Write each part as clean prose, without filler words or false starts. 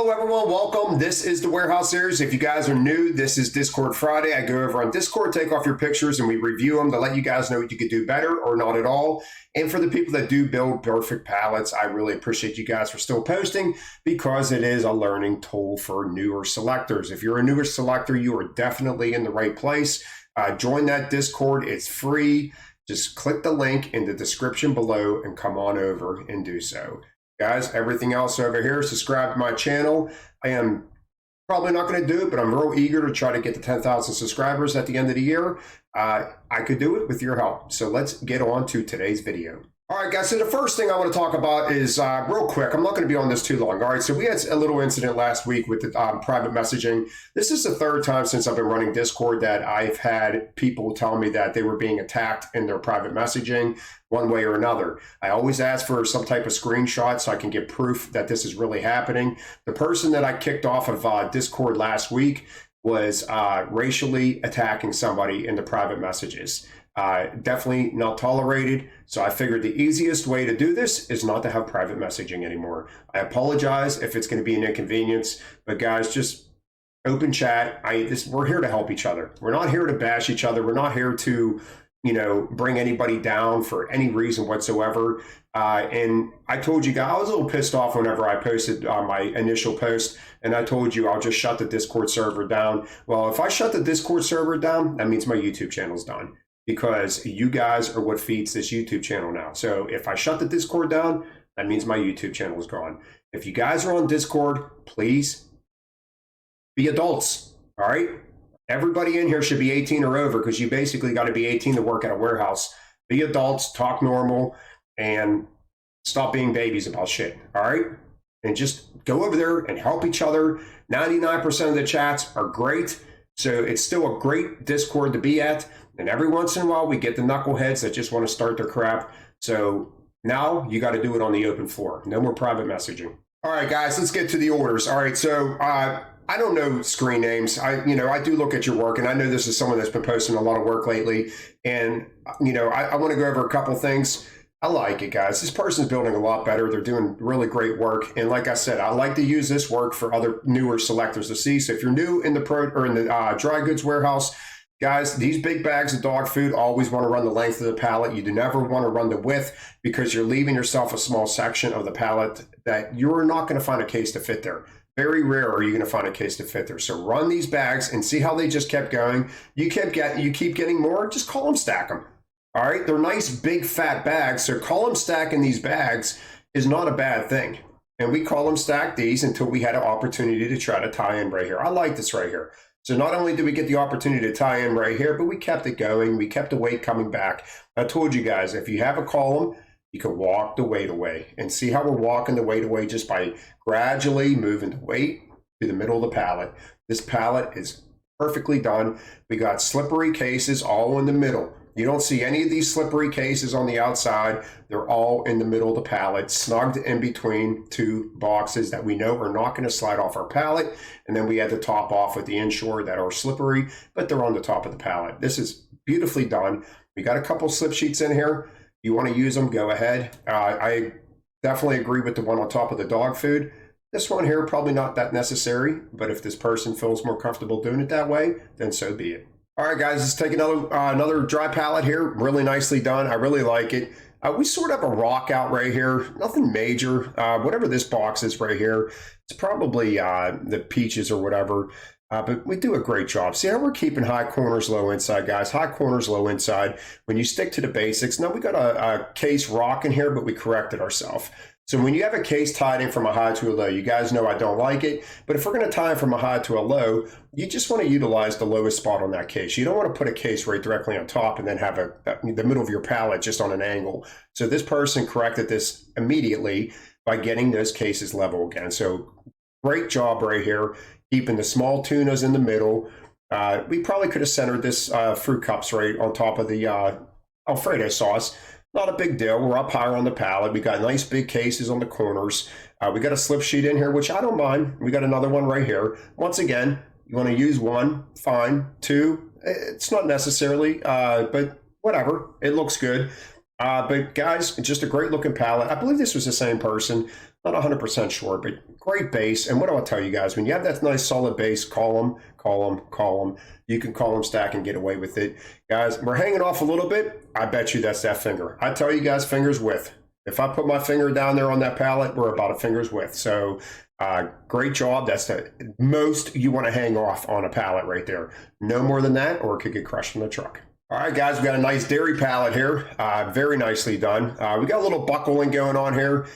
Hello everyone, welcome. This is the Warehouse Series. If you guys are new, this is Discord Friday. I go over on Discord, take off your pictures, and we review them to let you guys know what you could do better or not at all. And for the people that do build perfect pallets, I really appreciate you guys for still posting because it is a learning tool for newer selectors. If you're a newer selector, you are definitely in the right place. Join that Discord. It's free. Just click the link in the description below and come on over and do so. Guys, everything else over here, subscribe to my channel. I am probably not going to do it, but I'm real eager to try to get to 10,000 subscribers at the end of the year. I could do it with your help. So let's get on to today's video. All right, guys, so the first thing I want to talk about is real quick. I'm not going to be on this too long. All right, so we had a little incident last week with the private messaging. This is the third time since I've been running Discord that I've had people tell me that they were being attacked in their private messaging one way or another. I always ask for some type of screenshot so I can get proof that this is really happening. The person that I kicked off of Discord last week was racially attacking somebody in the private messages. Definitely not tolerated. So I figured the easiest way to do this is not to have private messaging anymore. I apologize if it's going to be an inconvenience, but guys, just open chat. We're here to help each other. We're not here to bash each other. We're not here to, bring anybody down for any reason whatsoever. And I told you guys, I was a little pissed off whenever I posted my initial post, and I told you I'll just shut the Discord server down. Well, if I shut the Discord server down, that means my YouTube channel's done, because you guys are what feeds this YouTube channel now. So if I shut the Discord down, that means my YouTube channel is gone. If you guys are on Discord, please be adults, all right? Everybody in here should be 18 or over, because you basically got to be 18 to work at a warehouse. Be adults, talk normal, and stop being babies about shit, all right? And just go over there and help each other. 99% of the chats are great, so it's still a great Discord to be at. And every once in a while, we get the knuckleheads that just want to start their crap. So now you got to do it on the open floor. No more private messaging. All right, guys, let's get to the orders. All right, so I don't know screen names. I do look at your work, and I know this is someone that's been posting a lot of work lately. And, I want to go over a couple things. I like it, guys. This person's building a lot better. They're doing really great work. And like I said, I like to use this work for other newer selectors to see. So if you're new in the dry goods warehouse, guys, these big bags of dog food always want to run the length of the pallet. You do never want to run the width, because you're leaving yourself a small section of the pallet that you're not going to find a case to fit there. Very rare are you going to find a case to fit there. So run these bags and see how they just kept going. You keep getting more, just column stack them. All right, they're nice, big, fat bags. So column stacking these bags is not a bad thing. And we column stack these until we had an opportunity to try to tie in right here. I like this right here. So not only did we get the opportunity to tie in right here, but we kept it going. We kept the weight coming back. I told you guys, if you have a column, you can walk the weight away. And see how we're walking the weight away just by gradually moving the weight to the middle of the pallet. This pallet is perfectly done. We got slippery cases all in the middle. You don't see any of these slippery cases on the outside. They're all in the middle of the pallet, snugged in between two boxes that we know are not going to slide off our pallet. And then we had the top off with the inshore that are slippery, but they're on the top of the pallet. This is beautifully done. We got a couple slip sheets in here. You want to use them, go ahead. I definitely agree with the one on top of the dog food. This one here, probably not that necessary, but if this person feels more comfortable doing it that way, then so be it. All right, guys, let's take another dry pallet here. Really nicely done. I really like it. We sort of have a rock out right here. Nothing major. Whatever this box is right here, it's probably the peaches or whatever. But we do a great job. See how we're keeping high corners, low inside, guys. High corners, low inside. When you stick to the basics. Now, we got a case rock in here, but we corrected ourselves. So when you have a case tied in from a high to a low, you guys know I don't like it. But if we're going to tie it from a high to a low, you just want to utilize the lowest spot on that case. You don't want to put a case right directly on top and then have the middle of your pallet just on an angle. So this person corrected this immediately by getting those cases level again. So great job right here. Keeping the small tunas in the middle. We probably could have centered this fruit cups right on top of the Alfredo sauce. Not a big deal. We're up higher on the pallet. We got nice big cases on the corners. We got a slip sheet in here, which I don't mind. We got another one right here. Once again, you want to use one, fine. Two, it's not necessarily, but whatever. It looks good. But guys, just a great looking pallet. I believe this was the same person. Not 100% sure, but great base. And what do I tell you guys? When you have that nice solid base, call them. You can call them, stack, and get away with it. Guys, we're hanging off a little bit. I bet you that's that finger. I tell you guys, finger's width. If I put my finger down there on that pallet, we're about a finger's width. So great job. That's the most you want to hang off on a pallet right there. No more than that, or it could get crushed in the truck. All right, guys, we got a nice dairy pallet here. Very nicely done. We got a little buckling going on here.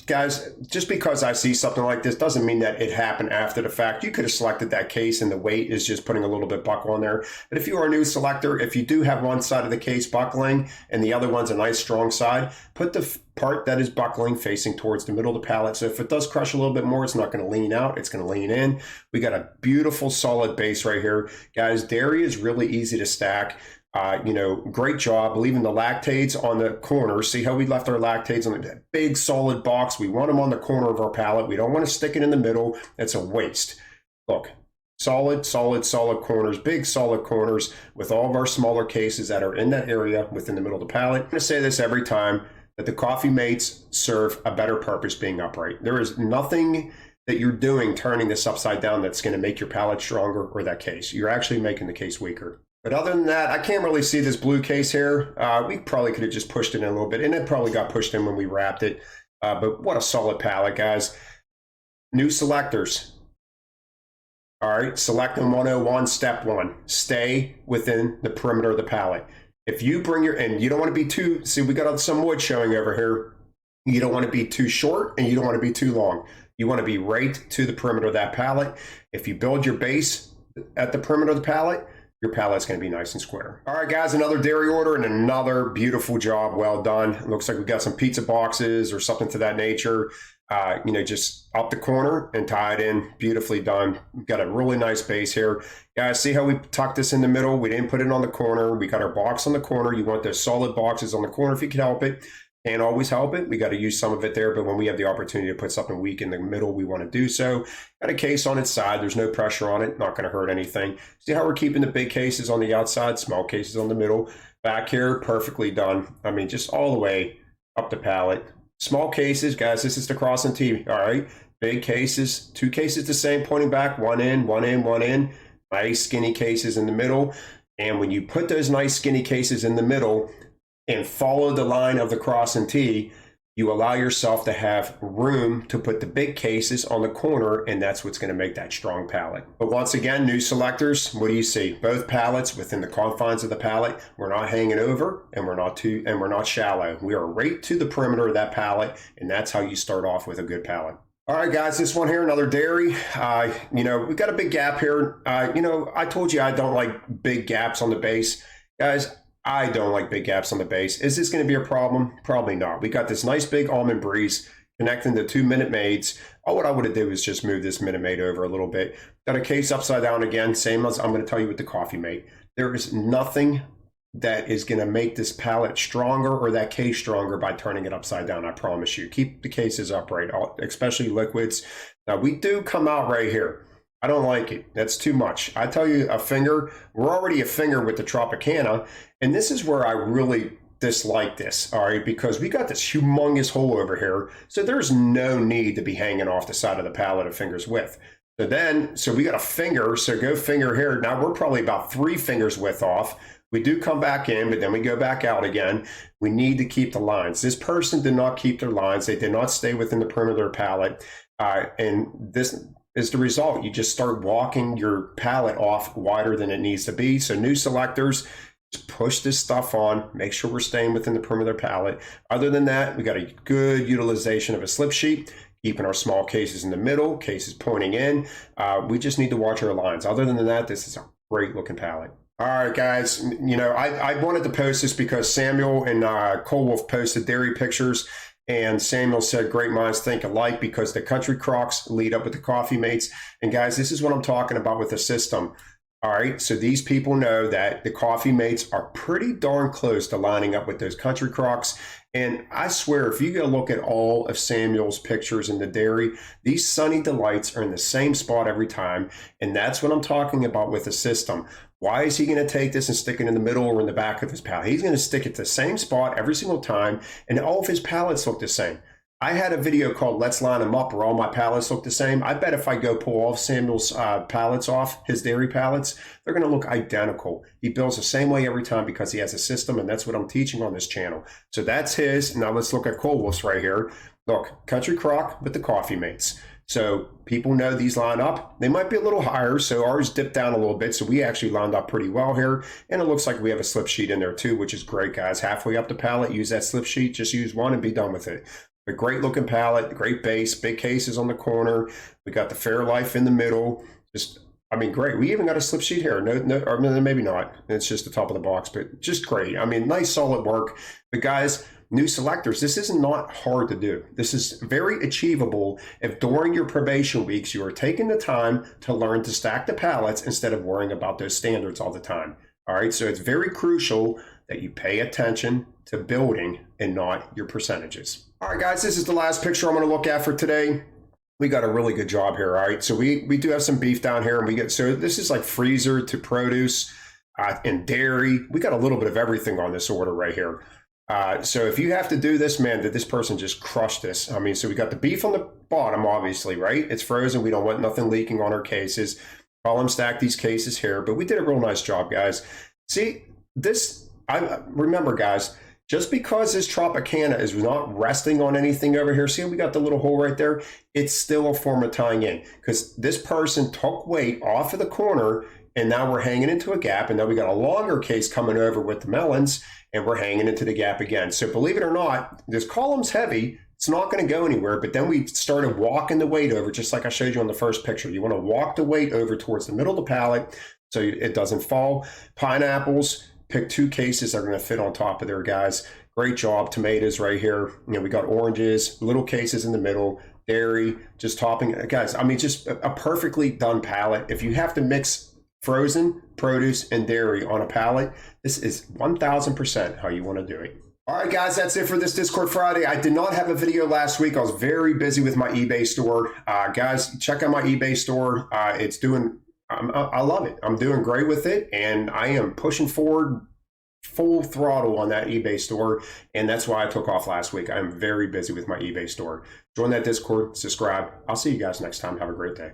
Guys, just because I see something like this doesn't mean that it happened after the fact. You could have selected that case and the weight is just putting a little bit buckle on there. But if you are a new selector, if you do have one side of the case buckling and the other one's a nice strong side, put the part that is buckling facing towards the middle of the pallet. So if it does crush a little bit more, it's not going to lean out, it's going to lean in. We got a beautiful solid base right here. Guys, dairy is really easy to stack. Great job leaving the lactates on the corner. See how we left our lactates on the big solid box? We want them on the corner of our pallet. We don't want to stick it in the middle. It's a waste. Look, solid corners, big solid corners with all of our smaller cases that are in that area within the middle of the pallet. I'm going to say this every time, that the coffee mates serve a better purpose being upright. There is nothing that you're doing turning this upside down that's going to make your pallet stronger or that case. You're actually making the case weaker. But other than that, I can't really see this blue case here. We probably could have just pushed it in a little bit, and it probably got pushed in when we wrapped it. But what a solid pallet, guys. New selectors. All right, Selecting 101, step 1. Stay within the perimeter of the pallet. If you bring and you don't want to be too, see, we got some wood showing over here. You don't want to be too short, and you don't want to be too long. You want to be right to the perimeter of that pallet. If you build your base at the perimeter of the pallet, your pallet's going to be nice and square. All right, guys, another dairy order and another beautiful job. Well done. It looks like we got some pizza boxes or something to that nature. Just up the corner and tie it in. Beautifully done. We've got a really nice base here. Guys, see how we tucked this in the middle? We didn't put it on the corner. We got our box on the corner. You want those solid boxes on the corner if you can help it. Can't always help it. We got to use some of it there, but when we have the opportunity to put something weak in the middle, we want to do so. Got a case on its side. There's no pressure on it. Not going to hurt anything. See how we're keeping the big cases on the outside, small cases on the middle. Back here, perfectly done. I mean, just all the way up the pallet. Small cases, guys, this is the crossing T. All right. Big cases, 2 cases the same, pointing back, one in, one in, one in. Nice skinny cases in the middle. And when you put those nice skinny cases in the middle, and follow the line of the cross and T, you allow yourself to have room to put the big cases on the corner, and that's what's going to make that strong pallet. But once again, new selectors, what do you see? Both pallets within the confines of the pallet. We're not hanging over, and we're not shallow. We are right to the perimeter of that pallet, and that's how you start off with a good pallet. All right, guys, this one here, another dairy. We've got a big gap here. I told you I don't like big gaps on the base. Guys, I don't like big gaps on the base. Is this going to be a problem? Probably not. We got this nice big almond breeze connecting the 2 Minute Maids. All what I would have did was just move this Minute Maid over a little bit. Got a case upside down again, same as I'm going to tell you with the coffee mate. There is nothing that is going to make this pallet stronger or that case stronger by turning it upside down. I promise you. Keep the cases upright, especially liquids. Now, we do come out right here. I don't like it. That's too much. I tell you, a finger, we're already a finger with the Tropicana, and this is where I really dislike this, all right, because we got this humongous hole over here, so there's no need to be hanging off the side of the pallet a finger's width. So we got a finger, so go finger here. Now we're probably about 3 fingers width off. We do come back in, but then we go back out again. We need to keep the lines. This person did not keep their lines. They did not stay within the perimeter of their pallet, and this is the result. You just start walking your pallet off wider than it needs to be. So new selectors, just push this stuff on, make sure we're staying within the perimeter pallet. Other than that, we got a good utilization of a slip sheet, keeping our small cases in the middle, cases pointing in. We just need to watch our lines. Other than that, this is a great looking pallet. All right, guys, I wanted to post this because Samuel and Cole Wolf posted dairy pictures. And Samuel said, great minds think alike, because the country crocs lead up with the coffee mates. And guys, this is what I'm talking about with the system. All right, so these people know that the coffee mates are pretty darn close to lining up with those country crocs. And I swear, if you go look at all of Samuel's pictures in the dairy, these Sunny Delights are in the same spot every time. And that's what I'm talking about with the system. Why is he going to take this and stick it in the middle or in the back of his pallet? He's going to stick it to the same spot every single time, and all of his pallets look the same. I had a video called Let's Line Them Up where all my pallets look the same. I bet if I go pull all of Samuel's pallets off, his dairy pallets, they're going to look identical. He builds the same way every time because he has a system, and that's what I'm teaching on this channel. So that's his. Now let's look at Cold Wolf's right here. Look, Country Crock with the Coffee Mates. So people know these line up. They might be a little higher, so ours dipped down a little bit. So we actually lined up pretty well here. And it looks like we have a slip sheet in there too, which is great, guys. Halfway up the pallet, use that slip sheet. Just use one and be done with it. A great looking pallet, great base, big cases on the corner. We got the Fairlife in the middle. Just, I mean, great. We even got a slip sheet here. No, or maybe not. It's just the top of the box, but just great. I mean, nice, solid work. But guys, new selectors, this is not hard to do. This is very achievable if during your probation weeks you are taking the time to learn to stack the pallets instead of worrying about those standards all the time. All right, so it's very crucial that you pay attention to building and not your percentages. All right, guys, this is the last picture I'm going to look at for today. We got a really good job here. All right, so we do have some beef down here, and we get, so this is like freezer to produce and dairy. We got a little bit of everything on this order right here. So if you have to do this, man, that this person just crushed this. I mean, so we got the beef on the bottom, obviously, right? It's frozen. We don't want nothing leaking on our cases. Column stack these cases here, but we did a real nice job, guys. See, this, I remember, guys, just because this Tropicana is not resting on anything over here, see we got the little hole right there? It's still a form of tying in because this person took weight off of the corner and now we're hanging into a gap, and now we got a longer case coming over with the melons and we're hanging into the gap again. So believe it or not, this column's heavy. It's not going to go anywhere, but then we started walking the weight over, just like I showed you on the first picture. You want to walk the weight over towards the middle of the pallet so it doesn't fall. Pineapples, pick 2 cases that are going to fit on top of there, guys. Great job. Tomatoes right here. You know, we got oranges, little cases in the middle, dairy, just topping. Guys, I mean, just a perfectly done pallet. If you have to mix frozen, produce, and dairy on a pallet, this is 1000% how you want to do it. All right, guys, that's it for this Discord Friday. I did not have a video last week. I was very busy with my eBay store. Guys, check out my eBay store. It's doing, I love it. I'm doing great with it, and I am pushing forward full throttle on that eBay store, and that's why I took off last week. I'm very busy with my eBay store. Join that Discord, subscribe. I'll see you guys next time. Have a great day.